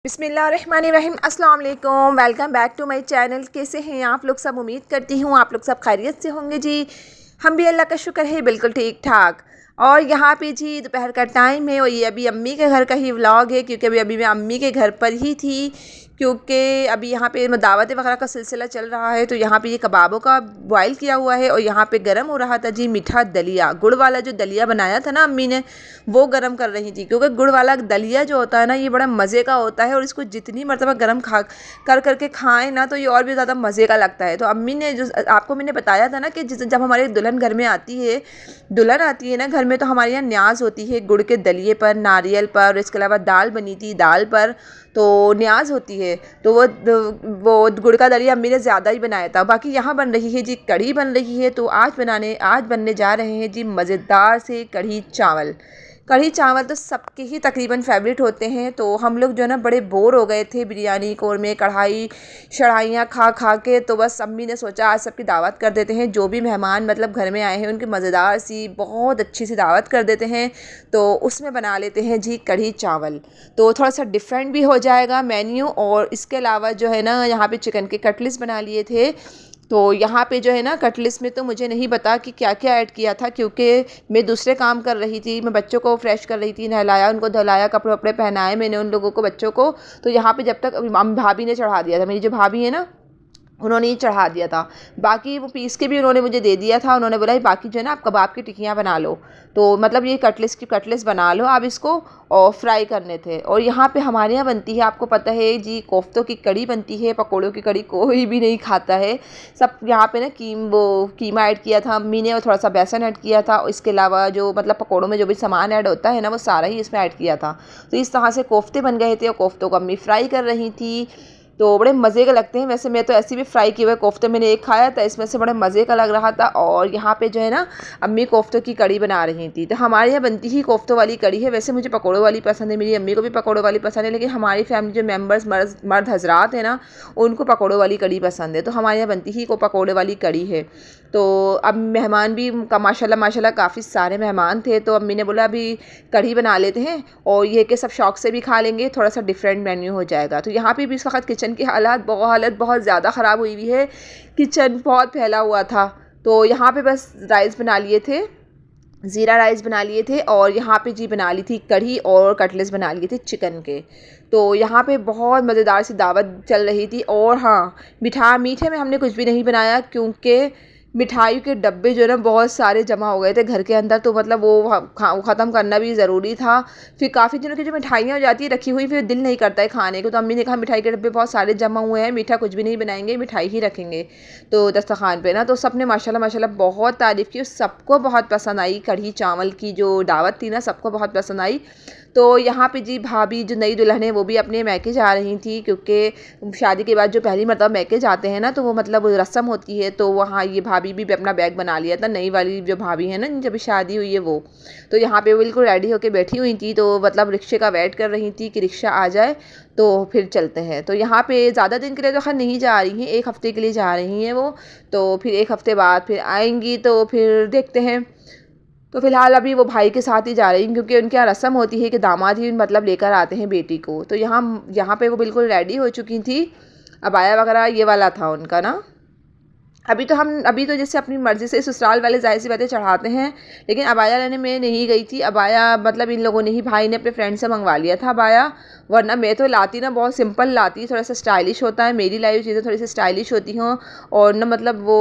बिस्मिल्लाहिर्रहमानिर्रहीम अस्सलाम वालेकुम। Welcome back to my channel. कैसे हैं आप लोग सब? उम्मीद करती हूँ आप लोग सब खैरियत से होंगे जी। हम भी अल्लाह का शुक्र है बिल्कुल ठीक ठाक। और यहाँ पे जी दोपहर का टाइम है और ये अभी अम्मी के घर का ही व्लॉग है, क्योंकि अभी मैं अम्मी के घर पर ही थी, क्योंकि अभी यहाँ पे दावत वगैरह का सिलसिला चल रहा है। तो यहाँ पे ये कबाबों का बॉयल किया हुआ है और यहाँ पे गरम हो रहा था जी मीठा दलिया। गुड़ वाला जो दलिया बनाया था ना अम्मी ने, वो गरम कर रही थी, क्योंकि गुड़ वाला दलिया जो होता है ना ये बड़ा मज़े का होता है और इसको जितनी मरतबा गरम खा कर करके खाएं ना तो ये और भी ज़्यादा मज़े का लगता है। तो अम्मी ने जो आपको मैंने बताया था ना कि जब हमारे दुल्हन घर में आती है, दुल्हन आती है ना घर में, तो हमारे यहाँ न्याज होती है गुड़ के दलिए पर, नारियल पर, और इसके अलावा दाल बनी थी दाल पर, तो न्याज होती है। तो वो गुड़ का दलिया अम्मी ने ज़्यादा ही बनाया था। बाकी यहाँ बन रही है जी कढ़ी बन रही है। तो आज बनने जा रहे हैं जी मज़ेदार से कढ़ी चावल। कढ़ी चावल तो सबके ही तकरीबन फेवरेट होते हैं। तो हम लोग जो है ना बड़े बोर हो गए थे बिरयानी कौरमे कढ़ाई शढ़ाइयाँ खा खा के, तो बस अम्मी ने सोचा आज सबकी दावत कर देते हैं। जो भी मेहमान मतलब घर में आए हैं उनकी मज़ेदार सी बहुत अच्छी सी दावत कर देते हैं। तो उसमें बना लेते हैं जी कढ़ी चावल। तो थोड़ा सा डिफरेंट भी हो जाएगा मेन्यू। और इसके अलावा जो है ना यहाँ पे चिकन के कटलेट्स बना लिए थे। तो यहाँ पे जो है ना कटलेट्स में तो मुझे नहीं पता कि क्या क्या ऐड किया था, क्योंकि मैं दूसरे काम कर रही थी। मैं बच्चों को फ्रेश कर रही थी, नहलाया उनको, धुलाया, कपड़े वपड़े पहनाए मैंने उन लोगों को, बच्चों को। तो यहाँ पे जब तक भाभी ने चढ़ा दिया था, मेरी जो भाभी है ना उन्होंने ही चढ़ा दिया था। बाकी वो पीस के भी उन्होंने मुझे दे दिया था। उन्होंने बोला बाकी जो है ना आप कबाब की टिक्कियाँ बना लो। तो मतलब ये कटलेट्स बना लो आप इसको, और फ्राई करने थे। और यहाँ पे हमारे यहाँ बनती है, आपको पता है जी, कोफ्तों की कड़ी बनती है। पकौड़ों की कड़ी कोई भी नहीं खाता है सब। यहाँ पे ना कीमा ऐड किया था अम्मी ने, और थोड़ा सा बेसन ऐड किया था। और इसके अलावा जो मतलब पकौड़ों में जो भी सामान ऐड होता है ना वो सारा ही इसमें ऐड किया था। तो इस तरह से कोफ्ते बन गए थे और कोफ्तों को अम्मी फ्राई कर रही थी। तो बड़े मज़े के लगते हैं। वैसे मैं तो ऐसे भी फ्राई किए हुए कोफ्ते मैंने एक खाया था, इसमें से बड़े मज़े का लग रहा था। और यहाँ पे जो है ना अम्मी कोफ्तों की कड़ी बना रही थी। तो हमारे यहाँ बनती ही कोफ्तों वाली कड़ी है। वैसे मुझे पकौड़ों वाली पसंद है, मेरी अम्मी को भी पकौड़ों वाली पसंद है, लेकिन हमारी फैमिली जो मेम्बर्स मर्द हजरात हैं ना उनको पकौड़ों वाली कड़ी पसंद है। तो हमारे यहाँ बनती ही को पकौड़े वाली कड़ी है। तो अब मेहमान भी माशाल्लाह काफ़ी सारे मेहमान थे। तो अम्मी ने बोला अभी कढ़ी बना लेते हैं और ये कि सब शौक से भी खा लेंगे, थोड़ा सा डिफरेंट मेन्यू हो जाएगा। तो यहाँ पे भी इस वक्त किचन की हालत बहुत ज़्यादा ख़राब हुई हुई है। किचन बहुत फैला हुआ था। तो यहाँ पे बस राइस बना लिए थे, ज़ीरा राइस बना लिए थे, और यहाँ पे जी बना ली थी कढ़ी और कटलेट्स बना लिए थे चिकन के। तो यहाँ पे बहुत मज़ेदार सी दावत चल रही थी। और हाँ, मीठे में हमने कुछ भी नहीं बनाया, क्योंकि मिठाई के डब्बे जो है ना बहुत सारे जमा हो गए थे घर के अंदर। तो मतलब वो ख़त्म करना भी ज़रूरी था। फिर काफ़ी दिनों की जो मिठाइयाँ हो जाती है रखी हुई, फिर दिल नहीं करता है खाने को। तो अम्मी ने कहा मिठाई के डब्बे बहुत सारे जमा हुए हैं, मीठा कुछ भी नहीं बनाएंगे, मिठाई ही रखेंगे तो दस्तरखान पे ना। तो सब ने माशाल्लाह बहुत तारीफ़ की, सबको बहुत पसंद आई। कढ़ी चावल की जो दावत थी ना सबको बहुत पसंद आई। तो यहाँ पे जी भाभी जो नई दुल्हन है वो भी अपने मैके जा रही थी, क्योंकि शादी के बाद जो पहली मरतबा मैके जाते हैं ना तो वो मतलब रस्म होती है। तो वहाँ ये भाभी भी अपना बैग बना लिया था, नई वाली जो भाभी है ना जब शादी हुई है वो। तो यहाँ पे बिल्कुल रेडी होके बैठी हुई थी। तो मतलब रिक्शे का वेट कर रही थी कि रिक्शा आ जाए तो फिर चलते हैं। तो यहाँ पे ज़्यादा दिन के लिए तो खैर नहीं जा रही हैं, 1 हफ़्ते के लिए जा रही हैं वो। तो फिर 1 हफ़्ते बाद फिर आएंगी, तो फिर देखते हैं। तो फ़िलहाल अभी वो भाई के साथ ही जा रही हैं, क्योंकि उनके यहाँ रस्म होती है कि दामाद ही मतलब लेकर आते हैं बेटी को। तो यहाँ पे वो बिल्कुल रेडी हो चुकी थी, अबाया वगैरह ये वाला था उनका ना। अभी तो जैसे अपनी मर्ज़ी से ससुराल वाले ज़ाहिर सी बातें चढ़ाते हैं, लेकिन अबाया लेने मैं नहीं गई थी। अबाया मतलब इन लोगों ने ही, भाई ने अपने फ्रेंड से मंगवा लिया था अबाया, वरना मैं तो लाती ना बहुत सिंपल लाती, थोड़ा सा स्टाइलिश होता है। मेरी लाई हुई चीज़ें थोड़ी सी स्टाइलिश होती हों, और ना मतलब वो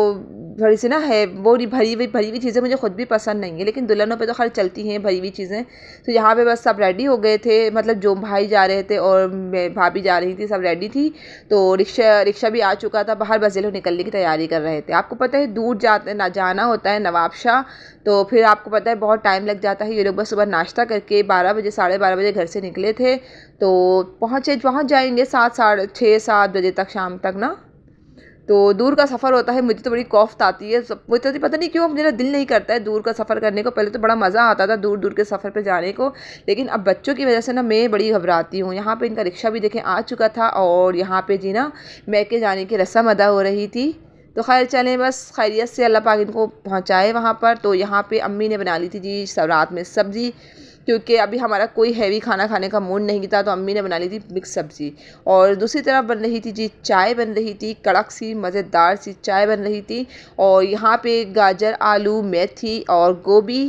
थोड़ी सी ना है वो भरी हुई चीज़ें मुझे खुद भी पसंद नहीं है, लेकिन दुल्हनों पे तो खैर चलती हैं भरी हुई चीज़ें। तो यहाँ पे बस सब रेडी हो गए थे, मतलब जो भाई जा रहे थे और मैं भाभी जा रही थी, सब रेडी थी। तो रिक्शा भी आ चुका था बाहर, बस ये लोग निकलने की तैयारी कर रहे थे। आपको पता है दूर जाना होता है नवाबशाह, तो फिर आपको पता है बहुत टाइम लग जाता है। ये लोग बस सुबह नाश्ता करके 12 बजे 12:30 बजे घर से निकले थे। तो पहुँच जाएंगे 7 बजे तक, शाम तक ना। तो दूर का सफ़र होता है, मुझे तो बड़ी कौफ़्त आती है। मुझे तो पता नहीं क्यों मेरा दिल नहीं करता है दूर का सफ़र करने को। पहले तो बड़ा मज़ा आता था दूर के सफ़र पे जाने को, लेकिन अब बच्चों की वजह से ना मैं बड़ी घबराती हूँ। यहाँ पे इनका रिक्शा भी देखें आ चुका था, और यहाँ पे जी ना मैके जाने की रस्म अदा हो रही थी। तो खैर चलें, बस खैरियत से अल्लाह पाक इनको पहुँचाए वहाँ पर। तो यहाँ पे अम्मी ने बना ली थी जी रात में सब्ज़ी। क्योंकि अभी हमारा कोई हैवी खाना खाने का मूड नहीं था, तो अम्मी ने बना ली थी मिक्स सब्ज़ी। और दूसरी तरफ बन रही थी जी चाय बन रही थी, कड़क सी मज़ेदार सी चाय बन रही थी। और यहाँ पे गाजर, आलू, मेथी और गोभी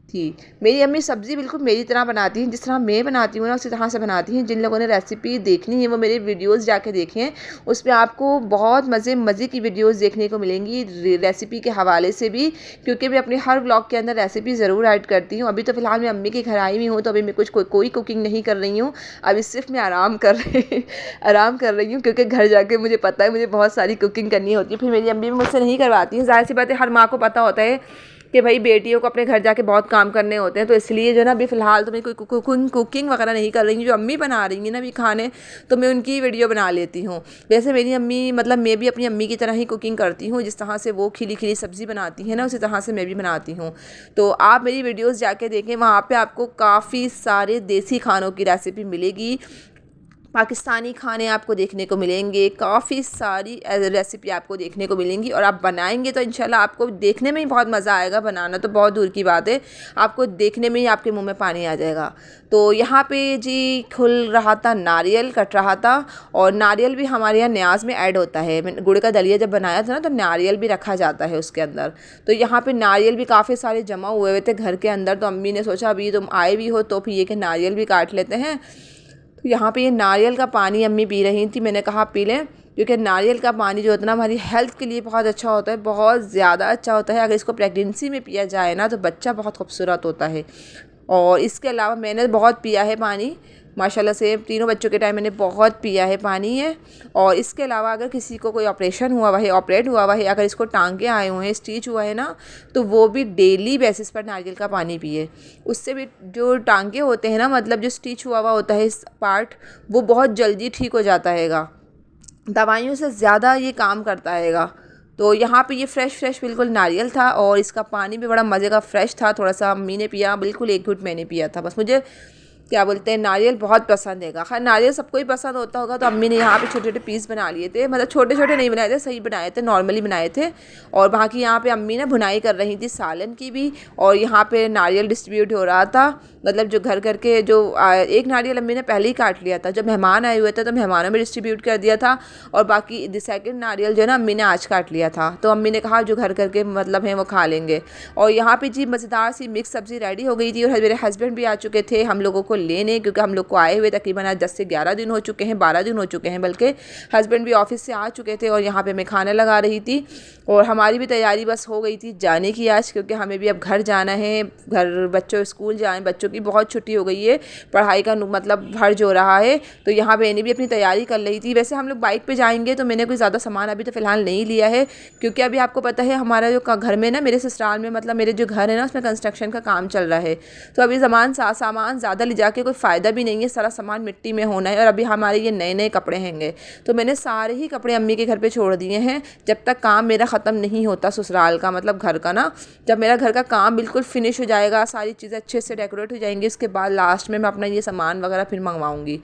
थी। मेरी अम्मी सब्ज़ी बिल्कुल मेरी तरह बनाती हैं, जिस तरह मैं बनाती हूँ ना उसी तरह से बनाती हैं। जिन लोगों ने रेसिपी देखनी है वो मेरे वीडियोस जाके देखें, उसमें आपको बहुत मज़े की वीडियोस देखने को मिलेंगी रेसिपी के हवाले से भी, क्योंकि मैं अपने हर व्लॉग के अंदर रेसिपी ज़रूर ऐड करती हूँ। अभी तो फ़िलहाल मैं अम्मी के घर आई हुई हूँ, तो अभी मैं कोई कुकिंग नहीं कर रही हूँ। अभी सिर्फ मैं आराम कर रही हूँ, क्योंकि घर जाके मुझे पता है मुझे बहुत सारी कुकिंग करनी होती है, फिर मेरी अम्मी भी मुझसे नहीं करवाती हैं। ज़ाहिर सी बात है, हर माँ को पता होता है कि भाई बेटियों को अपने घर जाके बहुत काम करने होते हैं, तो इसलिए जो ना अभी फ़िलहाल तो मैं कोई कुकिंग वगैरह नहीं कर रही हूँ। जो अम्मी बना रही हैं ना अभी खाने, तो मैं उनकी वीडियो बना लेती हूँ। वैसे मेरी अम्मी मतलब मैं भी अपनी अम्मी की तरह ही कुकिंग करती हूँ, जिस तरह से वो खिली खिली सब्ज़ी बनाती है ना उसी तरह से मैं भी बनाती हूँ। तो आप मेरी वीडियोज़ जाके देखें, वहाँ पर आपको काफ़ी सारे देसी खानों की रेसिपी मिलेगी, पाकिस्तानी खाने आपको देखने को मिलेंगे, काफ़ी सारी रेसिपी आपको देखने को मिलेंगी। और आप बनाएंगे तो इंशाल्लाह आपको देखने में ही बहुत मज़ा आएगा, बनाना तो बहुत दूर की बात है, आपको देखने में ही आपके मुंह में पानी आ जाएगा। तो यहाँ पे जी खुल रहा था नारियल, कट रहा था। और नारियल भी हमारे यहाँ न्याज में ऐड होता है। गुड़ का दलिया जब बनाया था ना तो नारियल भी रखा जाता है उसके अंदर। तो यहाँ पे नारियल भी काफ़ी सारे जमा हुए थे घर के अंदर, तो अम्मी ने सोचा अभी तुम आए भी हो तो फिर ये कि नारियल भी काट लेते हैं। तो यहाँ पे ये नारियल का पानी अम्मी पी रही थी, मैंने कहा पी लें, क्योंकि नारियल का पानी जो होता है ना हमारी हेल्थ के लिए बहुत अच्छा होता है, बहुत ज़्यादा अच्छा होता है। अगर इसको प्रेगनेंसी में पिया जाए ना तो बच्चा बहुत खूबसूरत होता है। और इसके अलावा मैंने बहुत पिया है पानी माशाल्लाह से, तीनों बच्चों के टाइम मैंने बहुत पिया है पानी है। और इसके अलावा अगर किसी को कोई ऑपरेशन हुआ हुआ है, ऑपरेट हुआ हुआ है, अगर इसको टांके आए हुए हैं, स्टिच हुआ है ना, तो वो भी डेली बेसिस पर नारियल का पानी पिए। उससे भी जो टांके होते हैं ना, मतलब जो स्टिच हुआ हुआ होता है इस पार्ट, वो बहुत जल्दी ठीक हो जाता हैगा, दवाइयों से ज़्यादा ये काम करता हैगा। तो यहाँ पे ये फ्रेश बिल्कुल नारियल था, और इसका पानी भी बड़ा मज़े का फ्रेश था। थोड़ा सा अम्मी ने पिया, बिल्कुल एक घुट मैंने पिया था बस। मुझे क्या बोलते हैं नारियल बहुत पसंद है। खैर नारियल सबको ही पसंद होता होगा, तो अम्मी ने यहाँ पे छोटे छोटे पीस बना लिए थे, मतलब छोटे छोटे नहीं बनाए थे, सही बनाए थे, नॉर्मली बनाए थे। और बाकी यहाँ पे अम्मी ना भुनाई कर रही थी सालन की भी, और यहाँ पे नारियल डिस्ट्रीब्यूट हो रहा था। मतलब जो घर करके जो एक नारियल अम्मी ने पहले ही काट लिया था, जब मेहमान आए हुए थे तो मेहमानों में डिस्ट्रीब्यूट कर दिया था। और बाकी सेकंड नारियल जो है ना अम्मी ने आज काट लिया था, तो अम्मी ने कहा जो घर करके मतलब हैं वो खा लेंगे। और यहाँ पे जी मज़ेदार सी मिक्स सब्ज़ी रेडी हो गई थी, और मेरे हस्बैंड भी आ चुके थे हम लोगों को लेने, क्योंकि हम लोग को आए हुए तकरीबन आज 10 से 11 दिन हो चुके हैं, 12 दिन हो चुके हैं बल्कि। हस्बैंड भी ऑफिस से आ चुके थे, और यहाँ पे मैं खाना लगा रही थी। और हमारी भी तैयारी बस हो गई थी जाने की आज, क्योंकि हमें भी अब घर जाना है, घर बच्चों स्कूल जाए, बच्चों की बहुत छुट्टी हो गई है, पढ़ाई का मतलब भर जो रहा है। तो यहाँ पे मैंने भी अपनी तैयारी कर रही थी। वैसे हम लोग बाइक पे जाएंगे, तो मैंने कोई ज़्यादा सामान अभी तो फ़िलहाल नहीं लिया है, क्योंकि अभी आपको पता है हमारा जो घर में ना, मेरे ससुराल में मतलब मेरे जो घर है ना उसमें कंस्ट्रक्शन का काम चल रहा है। तो अभी सामान ज़्यादा ले जाके कोई फ़ायदा भी नहीं है, सारा सामान मिट्टी में होना है। और अभी हमारे ये नए कपड़े हैंगे, तो मैंने सारे ही कपड़े अम्मी के घर पे छोड़ दिए हैं, जब तक काम मेरा ख़त्म नहीं होता ससुराल का, मतलब घर का ना। जब मेरा घर का काम बिल्कुल फिनिश हो जाएगा, सारी चीज़ें अच्छे से डेकोरेट हो जाएंगी, उसके बाद लास्ट में मैं अपना ये सामान वगैरह फिर मंगवाऊँगी।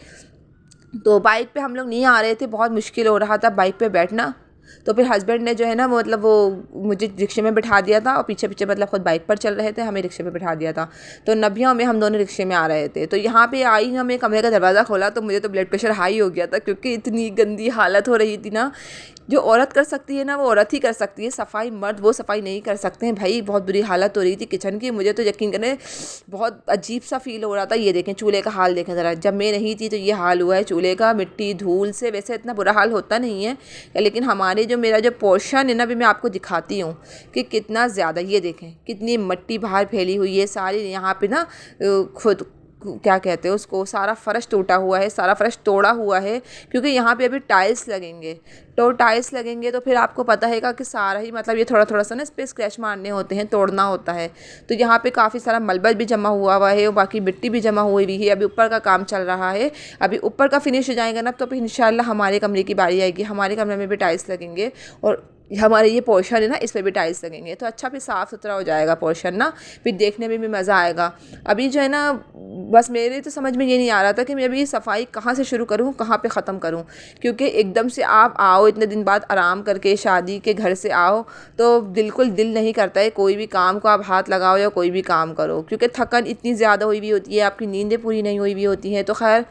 तो बाइक पे हम लोग नहीं आ रहे थे, बहुत मुश्किल हो रहा था बाइक पे बैठना। तो फिर हस्बैंड ने जो है ना मतलब वो मुझे रिक्शे में बिठा दिया था, और पीछे पीछे मतलब खुद बाइक पर चल रहे थे, हमें रिक्शे में बिठा दिया था। तो नबिया में हम दोनों रिक्शे में आ रहे थे। तो यहाँ पे आई, हमें कमरे का दरवाज़ा खोला तो मुझे तो ब्लड प्रेशर हाई हो गया था, क्योंकि इतनी गंदी हालत हो रही थी ना। जो औरत कर सकती है ना वो औरत ही कर सकती है सफाई, मर्द वो सफाई नहीं कर सकते हैं भाई। बहुत बुरी हालत हो रही थी किचन की, मुझे तो यकीन करें बहुत अजीब सा फील हो रहा था। ये देखें चूल्हे का हाल देखें ज़रा, जब मैं नहीं थी तो ये हाल हुआ है चूल्हे का, मिट्टी धूल से। वैसे इतना बुरा हाल होता नहीं है, लेकिन हमारे जो मेरा जो पोर्शन है ना, अभी मैं आपको दिखाती हूँ कि कितना ज़्यादा, ये देखें कितनी मिट्टी बाहर फैली हुई है सारी। यहाँ पे ना खुद क्या कहते हैं उसको, सारा फर्श टूटा हुआ है, सारा फर्श तोड़ा हुआ है, क्योंकि यहाँ पे अभी टाइल्स लगेंगे। तो टाइल्स लगेंगे तो फिर आपको पता है कि सारा ही मतलब ये थोड़ा थोड़ा सा ना इस पर स्क्रैच मारने होते हैं, तोड़ना होता है। तो यहाँ पे काफ़ी सारा मलबा भी जमा हुआ है, और बाकी मिट्टी भी जमा हुई है। अभी ऊपर का काम चल रहा है, अभी ऊपर का फिनिश हो जाएगा ना तो फिर इंशाल्लाह हमारे कमरे की बारी आएगी, हमारे कमरे में भी टाइल्स लगेंगे। और हमारे ये पोर्शन है ना, इस पर भी टाइल्स लगेंगे तो अच्छा फिर साफ़ सुथरा हो जाएगा पोर्शन ना, फिर देखने में भी मज़ा आएगा। अभी जो है ना, बस मेरे तो समझ में ये नहीं आ रहा था कि मैं अभी सफाई कहाँ से शुरू करूँ, कहाँ पे ख़त्म करूँ, क्योंकि एकदम से आप आओ इतने दिन बाद आराम करके, शादी के घर से आओ तो बिल्कुल दिल नहीं करता है कोई भी काम को आप हाथ लगाओ या कोई भी काम करो, क्योंकि थकन इतनी ज़्यादा हुई हुई होती है, आपकी नींदें पूरी नहीं हुई हुई होती हैं। तो खैर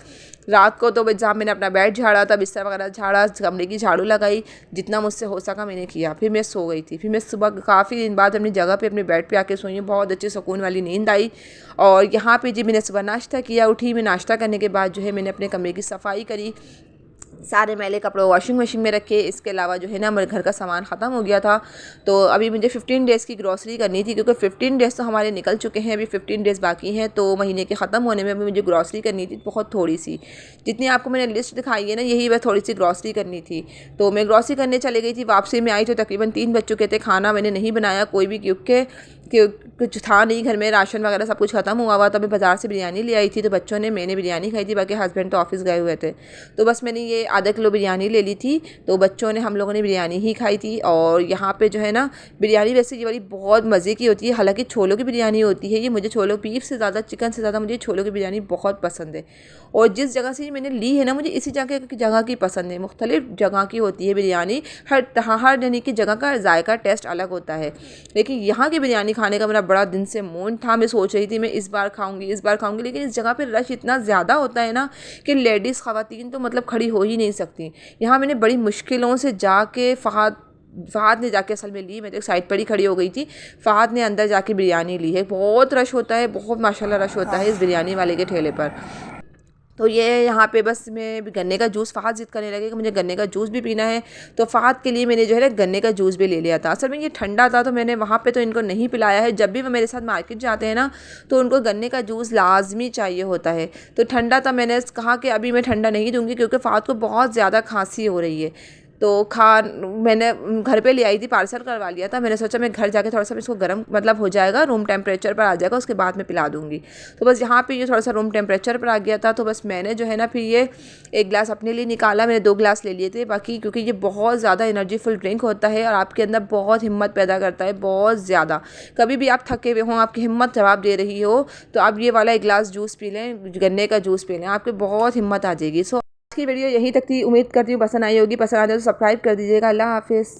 रात को तो जहाँ मैंने अपना बेड झाड़ा था, बिस्तर वगैरह झाड़ा, कमरे की झाड़ू लगाई, जितना मुझसे हो सका मैंने किया, फिर मैं सो गई थी। फिर मैं सुबह काफ़ी दिन बाद अपनी जगह पे अपने बेड पे आके सोई हूँ, बहुत अच्छी सुकून वाली नींद आई। और यहाँ पे जी मैंने सुबह नाश्ता किया, उठी मैं, नाश्ता करने के बाद जो है मैंने अपने कमरे की सफाई करी, सारे मैले कपड़े वॉशिंग मशीन में रखे। इसके अलावा जो है ना, मेरे घर का सामान ख़त्म हो गया था, तो अभी मुझे 15 डेज़ की ग्रॉसरी करनी थी, क्योंकि 15 डेज़ तो हमारे निकल चुके हैं, अभी 15 डेज़ बाकी हैं। तो महीने के ख़त्म होने में अभी मुझे ग्रॉसरी करनी थी, बहुत थोड़ी सी, जितनी आपको मैंने लिस्ट दिखाई है ना, यही बस थोड़ी सी ग्रॉसरी करनी थी। तो मैं ग्रॉसरी करने चली गई थी, वापसी में आई तो तकरीबन 3 बज चुके थे। खाना मैंने नहीं बनाया कोई भी, क्योंकि कुछ था नहीं घर में, राशन वगैरह सब कुछ ख़त्म हुआ हुआ। तो मैं बाज़ार से बिरयानी ले आई थी, तो बच्चों ने, मैंने बिरयानी खाई थी, बाकी हस्बैंड तो ऑफिस गए हुए थे। तो बस मैंने ये आधा किलो बिरयानी ले ली थी, तो बच्चों ने, हम लोगों ने बिरयानी ही खाई थी। और यहाँ पे जो है ना, बिरयानी वैसे ये वाली बहुत मज़े की होती है, हालांकि छोलों की बिरयानी होती है ये, मुझे छोलों, बीफ से ज़्यादा, चिकन से ज़्यादा मुझे छोलों की बिरयानी बहुत पसंद है। और जिस जगह से मैंने ली है ना, मुझे इसी जगह की पसंद है। मुख्तलिफ जगह की होती है बिरयानी, हर जगह की जगह का जायका टेस्ट अलग होता है, लेकिन यहाँ की बिरयानी खाने का मेरा बड़ा दिन से मूड था। मैं सोच रही थी मैं इस बार खाऊंगी, लेकिन इस जगह पे रश इतना ज़्यादा होता है ना कि लेडीज़ ख़वातीन तो मतलब खड़ी हो ही नहीं सकती। यहाँ मैंने बड़ी मुश्किलों से जाके फ़हद ने जाके असल में ली, मैं तो एक साइड पर ही खड़ी हो गई थी, फ़हद ने अंदर जाके बिरयानी ली है। बहुत रश होता है, बहुत माशाल्लाह रश होता है इस बिरयानी वाले के ठेले पर। तो ये यहाँ पे बस मैं गन्ने का जूस, फ़हद ज़िद करने लगे कि मुझे गन्ने का जूस भी पीना है, तो फ़हद के लिए मैंने जो है ना गन्ने का जूस भी ले लिया था। असल में ये ठंडा था, तो मैंने वहाँ पे तो इनको नहीं पिलाया है। जब भी वो मेरे साथ मार्केट जाते हैं ना, तो उनको गन्ने का जूस लाजमी चाहिए होता है। तो ठंडा था, मैंने कहा कि अभी मैं ठंडा नहीं दूँगी, क्योंकि फ़हद को बहुत ज़्यादा खांसी हो रही है। तो मैंने घर पे ले आई थी, पार्सल करवा लिया था। मैंने सोचा मैं घर जाके थोड़ा सा इसको गर्म मतलब हो जाएगा, रूम टेम्परेचर पर आ जाएगा, उसके बाद मैं पिला दूँगी। तो बस यहाँ पे ये थोड़ा सा रूम टेम्परेचर पर आ गया था, तो बस मैंने जो है ना फिर ये एक गिलास अपने लिए निकाला, मैंने 2 गिलास ले लिए थे बाकी, क्योंकि ये बहुत ज़्यादा एनर्जीफुल ड्रिंक होता है और आपके अंदर बहुत हिम्मत पैदा करता है, बहुत ज़्यादा। कभी भी आप थके हुए हों, आपकी हिम्मत जवाब दे रही हो, तो आप ये वाला 1 गिलास जूस पी लें, गन्ने का जूस पी लें, आपकी बहुत हिम्मत आ जाएगी। सो की वीडियो यहीं तक थी, उम्मीद करती हूँ पसंद आई होगी। पसंद आ जाए तो सब्सक्राइब कर दीजिएगा। अल्लाह हाफिज़।